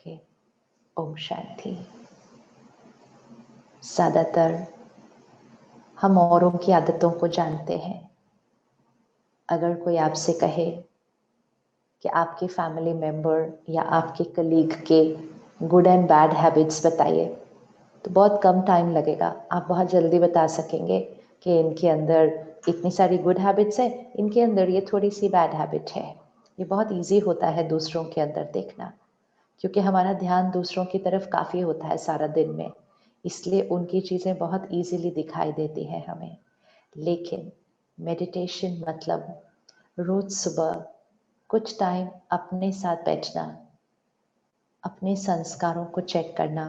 Okay, Om Shanti. ज़्यादातर हम औरों की आदतों को जानते हैं। अगर कोई आपसे कहे कि आपके फैमिली मेंबर या आपके कलीग के गुड एंड बैड हैबिट्स बताइए, तो बहुत कम टाइम लगेगा। आप बहुत जल्दी बता सकेंगे कि इनके अंदर इतनी सारी गुड हैबिट्स है, इनके अंदर ये थोड़ी सी बैड हैबिट है। ये बहुत इजी होता है दूसरों के अंदर देखना, क्योंकि हमारा ध्यान दूसरों की तरफ काफ़ी होता है सारा दिन में, इसलिए उनकी चीज़ें बहुत इजीली दिखाई देती हैं हमें। लेकिन मेडिटेशन मतलब रोज़ सुबह कुछ टाइम अपने साथ बैठना, अपने संस्कारों को चेक करना,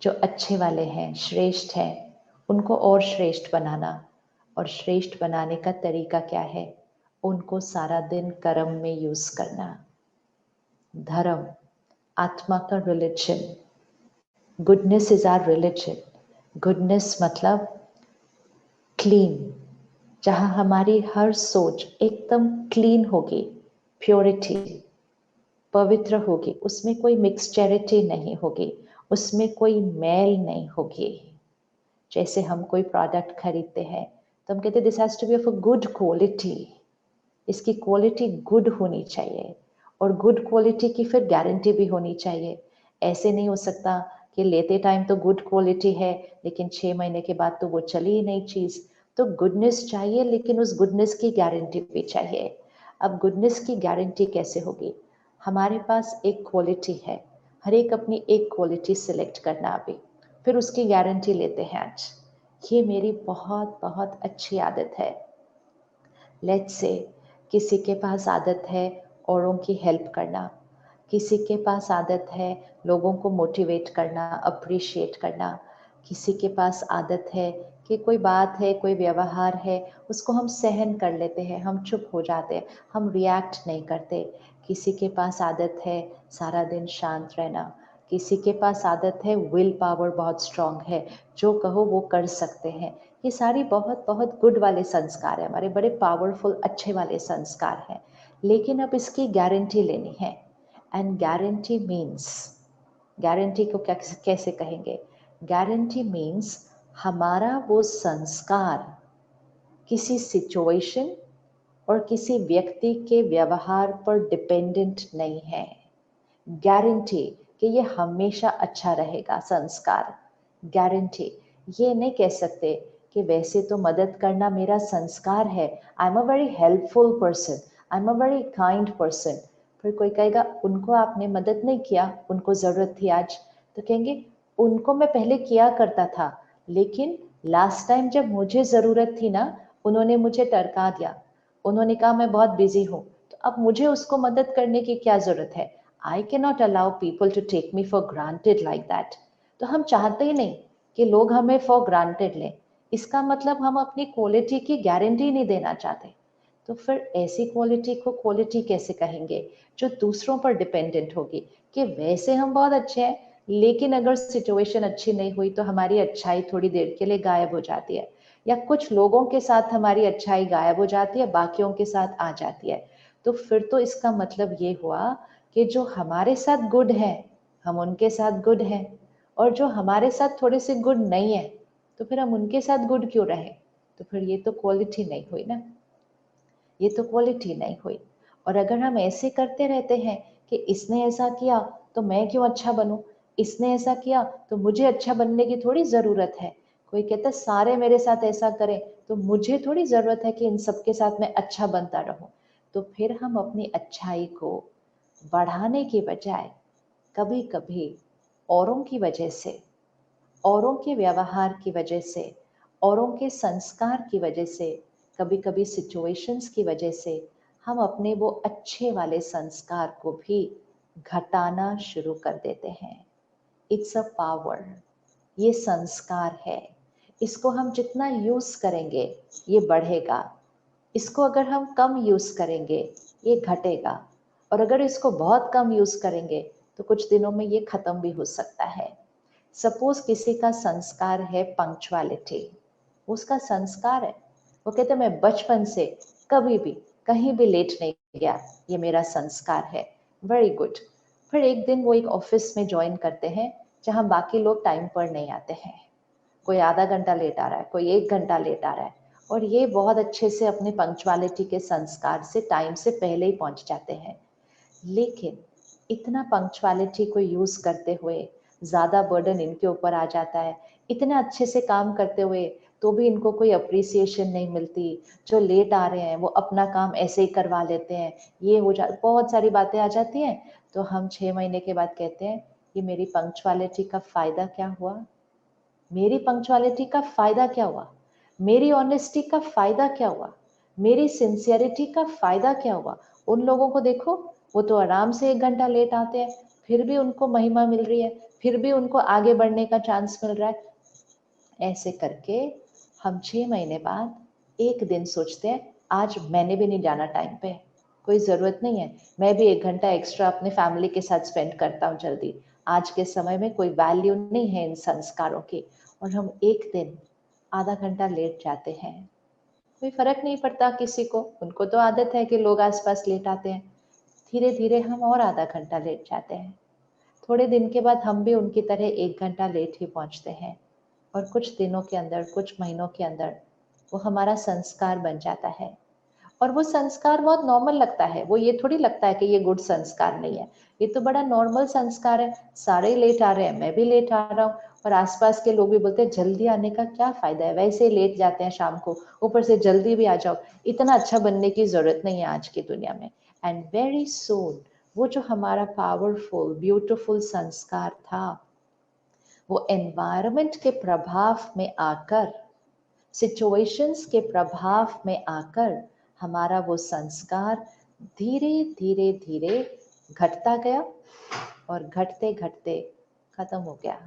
जो अच्छे वाले हैं, श्रेष्ठ हैं, उनको और श्रेष्ठ बनाना। और श्रेष्ठ बनाने का तरीका क्या है? उनको सारा दिन कर्म में यूज़ करना। धर्म, आत्मा का religion, goodness is our religion. Goodness मतलब क्लीन, जहाँ हमारी हर सोच एकदम क्लीन होगी, प्योरिटी, पवित्र होगी, उसमें कोई मिक्सचरिटी नहीं होगी, उसमें कोई मैल नहीं होगी। जैसे हम कोई प्रोडक्ट खरीदते हैं तो हम कहते हैं this has to be of a good quality, इसकी क्वालिटी गुड होनी चाहिए, और गुड क्वालिटी की फिर गारंटी भी होनी चाहिए। ऐसे नहीं हो सकता कि लेते टाइम तो गुड क्वालिटी है लेकिन 6 महीने के बाद तो वो चली ही नहीं चीज़। तो गुडनेस चाहिए, लेकिन उस गुडनेस की गारंटी भी चाहिए। अब गुडनेस की गारंटी कैसे होगी? हमारे पास एक क्वालिटी है, हर एक अपनी एक क्वालिटी सिलेक्ट करना अभी, फिर उसकी गारंटी लेते हैं आज। ये मेरी बहुत बहुत अच्छी आदत है। लेट्स से किसी के पास आदत है औरों की हेल्प करना, किसी के पास आदत है लोगों को मोटिवेट करना, अप्रिशिएट करना, किसी के पास आदत है कि कोई बात है, कोई व्यवहार है, उसको हम सहन कर लेते हैं, हम चुप हो जाते हैं, हम रिएक्ट नहीं करते। किसी के पास आदत है सारा दिन शांत रहना, किसी के पास आदत है विल पावर बहुत स्ट्रांग है, जो कहो वो कर सकते हैं। ये सारी बहुत बहुत गुड वाले संस्कार हैं, हमारे बड़े पावरफुल अच्छे वाले संस्कार हैं। लेकिन अब इसकी गारंटी लेनी है। एंड गारंटी मीन्स, गारंटी को कैसे कहेंगे? गारंटी मीन्स हमारा वो संस्कार किसी सिचुएशन और किसी व्यक्ति के व्यवहार पर डिपेंडेंट नहीं है। गारंटी कि ये हमेशा अच्छा रहेगा संस्कार। गारंटी, ये नहीं कह सकते कि वैसे तो मदद करना मेरा संस्कार है, I am a very helpful person, I am a very kind person. फिर कोई कहेगा उनको आपने मदद नहीं किया, उनको ज़रूरत थी आज, तो कहेंगे उनको मैं पहले किया करता था, लेकिन लास्ट टाइम जब मुझे ज़रूरत थी ना, उन्होंने मुझे टरका दिया, उन्होंने कहा मैं बहुत बिजी हूँ, तो अब मुझे उसको मदद करने की क्या ज़रूरत है? I cannot allow people to take me for granted like that. तो हम चाहते ही नहीं कि लोग हमें for granted लें। इसका मतलब हम अपनी क्वालिटी की गारंटी नहीं देना चाहते। तो फिर ऐसी क्वालिटी को क्वालिटी कैसे कहेंगे जो दूसरों पर डिपेंडेंट होगी, कि वैसे हम बहुत अच्छे हैं लेकिन अगर सिचुएशन अच्छी नहीं हुई तो हमारी अच्छाई थोड़ी देर के लिए गायब हो जाती है, या कुछ लोगों के साथ हमारी अच्छाई गायब हो जाती है, बाकियों के साथ आ जाती है। तो फिर तो इसका मतलब ये हुआ कि जो हमारे साथ गुड है हम उनके साथ गुड हैं, और जो हमारे साथ थोड़े से गुड नहीं है तो फिर हम उनके साथ गुड क्यों रहे? तो फिर ये तो क्वालिटी नहीं हुई ना, ये तो क्वालिटी नहीं हुई। और अगर हम ऐसे करते रहते हैं कि इसने ऐसा किया तो मैं क्यों अच्छा बनूं, इसने ऐसा किया तो मुझे अच्छा बनने की थोड़ी ज़रूरत है, कोई कहता है सारे मेरे साथ ऐसा करें तो मुझे थोड़ी ज़रूरत है कि इन सबके साथ मैं अच्छा बनता रहूं, तो फिर हम अपनी अच्छाई को बढ़ाने की बजाय कभी कभी औरों की वजह से, औरों के व्यवहार की वजह से, औरों के संस्कार की वजह से, कभी कभी सिचुएशंस की वजह से हम अपने वो अच्छे वाले संस्कार को भी घटाना शुरू कर देते हैं। इट्स अ पावर, ये संस्कार है, इसको हम जितना यूज़ करेंगे ये बढ़ेगा, इसको अगर हम कम यूज़ करेंगे ये घटेगा, और अगर इसको बहुत कम यूज़ करेंगे तो कुछ दिनों में ये ख़त्म भी हो सकता है। सपोज किसी का संस्कार है पंक्चुअलिटी, उसका संस्कार है, वो कहते मैं बचपन से कभी भी कहीं भी लेट नहीं गया, ये मेरा संस्कार है। Very good. फिर एक दिन वो एक ऑफिस में ज्वाइन करते हैं जहां बाकी लोग टाइम पर नहीं आते हैं। कोई आधा घंटा लेट आ रहा है, कोई 1 घंटा लेट आ रहा है, और ये बहुत अच्छे से अपने पंक्चुअलिटी के संस्कार से टाइम से पहले ही पहुंच जाते हैं। लेकिन इतना पंक्चुअलिटी को यूज करते हुए ज्यादा बर्डन इनके ऊपर आ जाता है, इतने अच्छे से काम करते हुए तो भी इनको कोई अप्रिसिएशन नहीं मिलती। जो लेट आ रहे हैं वो अपना काम ऐसे ही करवा लेते हैं, ये हो जा बहुत सारी बातें आ जाती हैं। तो हम 6 महीने के बाद कहते हैं कि मेरी पंक्चुअलिटी का फायदा क्या हुआ, मेरी पंक्चुअलिटी का फायदा क्या हुआ, मेरी ऑनेस्टी का फायदा क्या हुआ, मेरी सिंसियरिटी का फायदा क्या हुआ। उन लोगों को देखो, वो तो आराम से 1 घंटा लेट आते हैं, फिर भी उनको महिमा मिल रही है, फिर भी उनको आगे बढ़ने का चांस मिल रहा है। ऐसे करके हम 6 महीने बाद एक दिन सोचते हैं आज मैंने भी नहीं जाना टाइम पे, कोई ज़रूरत नहीं है, मैं भी 1 घंटा एक्स्ट्रा अपने फैमिली के साथ स्पेंड करता हूँ जल्दी। आज के समय में कोई वैल्यू नहीं है इन संस्कारों की, और हम एक दिन आधा घंटा लेट जाते हैं। कोई फर्क नहीं पड़ता किसी को, उनको तो आदत है कि लोग आसपास लेट आते हैं। धीरे धीरे हम और आधा घंटा लेट जाते हैं। थोड़े दिन के बाद हम भी उनकी तरह 1 घंटा लेट ही पहुंचते हैं, और कुछ दिनों के अंदर, कुछ महीनों के अंदर वो हमारा संस्कार बन जाता है। और वो संस्कार बहुत नॉर्मल लगता है, वो ये थोड़ी लगता है कि ये गुड संस्कार नहीं है, ये तो बड़ा नॉर्मल संस्कार है। सारे लेट आ रहे हैं, मैं भी लेट आ रहा हूँ, और आसपास के लोग भी बोलते हैं जल्दी आने का क्या फायदा है, वैसे ही लेट जाते हैं शाम को, ऊपर से जल्दी भी आ जाओ, इतना अच्छा बनने की जरूरत नहीं है आज की दुनिया में। एंड वेरी सून वो जो हमारा पावरफुल ब्यूटीफुल संस्कार था, वो एनवायरमेंट के प्रभाव में आकर, सिचुएशंस के प्रभाव में आकर, हमारा वो संस्कार धीरे धीरे धीरे घटता गया, और घटते घटते खत्म हो गया।